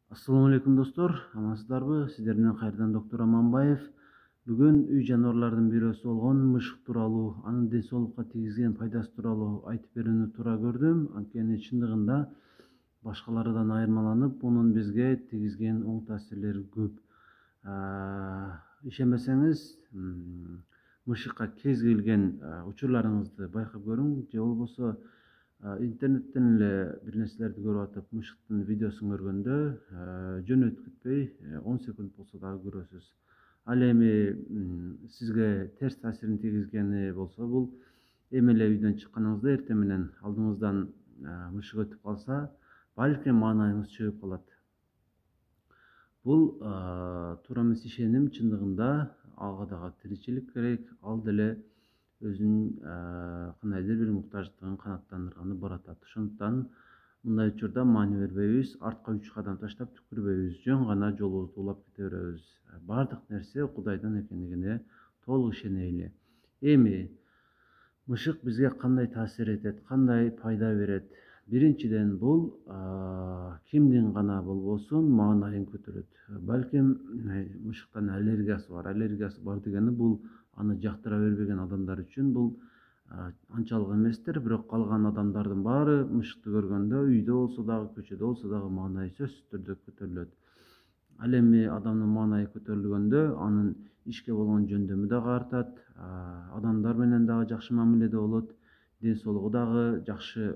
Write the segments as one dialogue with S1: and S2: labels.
S1: Assalamu алейкум достор, амансыздарбы? Сиздер менен кайрадан доктор Аманбаев. Бүгүн үй жаныбарлардын бирөөсү болгон мышык тууралуу, анын ден соолукка тийгизген пайдасы тууралуу айтып берүүнү туура көрдүм. Анткени чындыгында башкалардан айырмаланып, мунун бизге тийгизген оң таасирлери көп. Ишенбесеңиз, мышыкка кез келген учурларыңызды байкап көрүң, же болбосо интернеттен эле бир нерселерди көрүп атып мышыктын видеосун көргөндө жөн өтүп кетпей 10 секунд болсо дагы көрөсүз. Ал эми сизге терс таасирин тийгизгени болсо, бул эми эле үйдөн чыкканыңызда эртең менен алдыңыздан мышык өтүп калса, балким маанайыңыз чыгып калат. Бул туура эмес ишеним. Чындыгында ага дагы тиричилик керек, ал деле өзүнүн кандайдыр бир муктаждыгын канааттандырганы баратат. Ошондуктан мындай учурда маани бербейбиз, артка 3 кадам таштап түкүрбөйбүз, жөн гана жолубузду улап кете беребиз. Бардык нерсе Кудайдан экендигине толук ишенели. Эми мышык бизге кандай таасир этет, кандай пайда берет? Биринчиден, бул кимдин гана болбосун маанайын көтөрөт. Балким мышыктан аллергиясы бар дегени бул аны жактыра бербеген адамдар үчүн бул анчалык эместир, бирок калган адамдардын баары мышыкты көргөндө үйдө болсо дагы, көчөдө болсо дагы маанайы сөзсүз түрдө көтөрүлөт. Ал эми адамдын маанайы көтөрүлгөндө анын ишке болгон жөндөмү дагы артат, адамдар менен дагы жакшы мамиледе болот, ден соолугу дагы жакшы,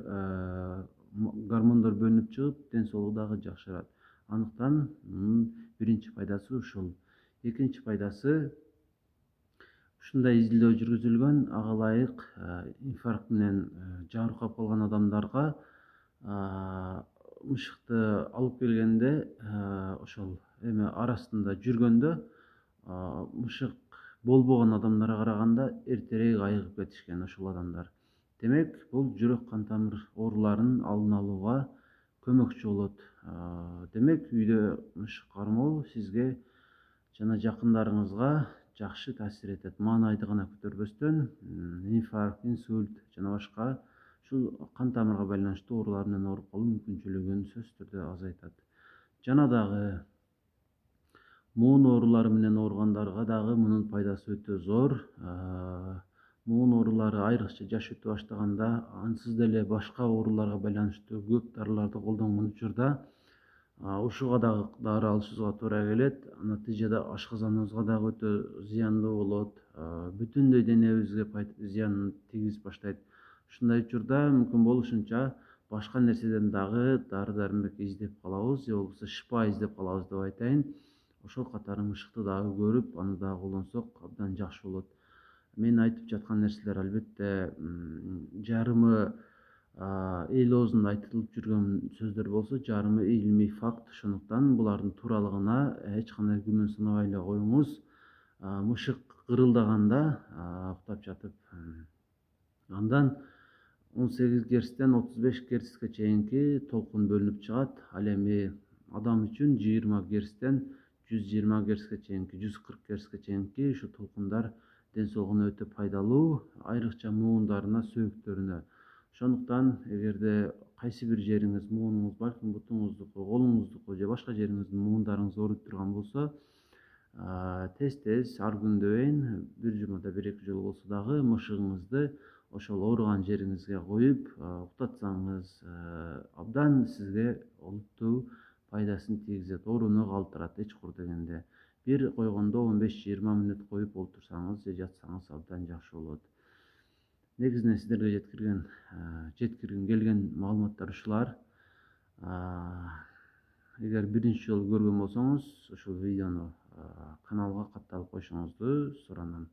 S1: гормондор бөлүнүп чыгып, ден соолугу дагы жакшырат. Андыктан биринчи пайдасы ушул. Экинчи пайдасы, ушундай изилдөө жүргүзүлгөн, ага ылайык инфаркт менен жабыркап калган адамдарга мышыкты алып келгенде, ошол эме арасында жүргөндө мышык болбогон адамдарга караганда эртерээк айыгып кетишкен ошол адамдар. Демек, бул жүрөк кан тамыр ооруларынын алдын алууга көмөкчү болот. Демек, үйдө мышык кармоо сизге жана жакындарыңызга жакшы таасир этет. Маанайды гана көтөрбөстөн, инфаркт, инсульт жана башка ушул кан тамырга байланыштуу оорулар менен ооруп калуу мүмкүнчүлүгүн сөзсүз түрдө азайтат. Жана дагы муун оорулары менен ооругандарга дагы мунун пайдасы өтө зор. Муун оорулары айрыкча жаш өтө баштаганда, ансыз деле башка ооруларга байланыштуу көп дарыларды колдонгон учурда ушуга дагы дары алышыбызга туура келет. Натыйжада ашказаныбызга дагы өтө зыяндуу болот. Бүтүндөй денебизге зыянын тийгизип баштайт. Ушундай учурда мүмкүн болушунча башка нерседен дагы дары дармек издеп калабыз, же болбосо шыпа издеп калабыз деп айтайын. Ошол катары мышыкты дагы көрүп, аны дагы колдонсок абдан жакшы болот. Мен айтып жаткан нерселер албетте жарымы эл оозунда айтылып жүргөн сөздөр болсо, жарымы илимий факт. Ошондуктан булардын тууралыгына эч кандай күмөн санабай эле коюңуз. Мышык кырылдаганда уктап жатып, андан 18 герцтен 35 герцке чейинки толкун бөлүнүп чыгат. Ал эми адам үчүн 20 герцтен 120 герцке чейинки, 140 герцке чейинки ушу толкундар ден соолугуна өтө пайдалуу, айрыкча муундарына, сөөктөрүнө. Ошондуктан эгерде кайсы бир жериңиз, муунуңуз, балким бутуңуздуку, колуңуздуку же башка жериңиздин муундарыңыз ооруп турган болсо, тез ар күндө бир жумада 1-2 жолу болсо дагы мышыгыңызды ошол ооруган жериңизге коюп уктатсаңыз, абдан сизге олуттуу пайдасын тийгизет, ооруну калтырат эч кур дегенде. Бир койгондо 15-20 мүнөт коюп олтурсаңыз же жатсаңыз абдан жакшы болот. Негизинен сиздерге жеткиргим келген маалыматтар ушулар. Эгер биринчи жолу көргөн болсоңуз, ушул видеону каналга катталып коюшуңузду суранам.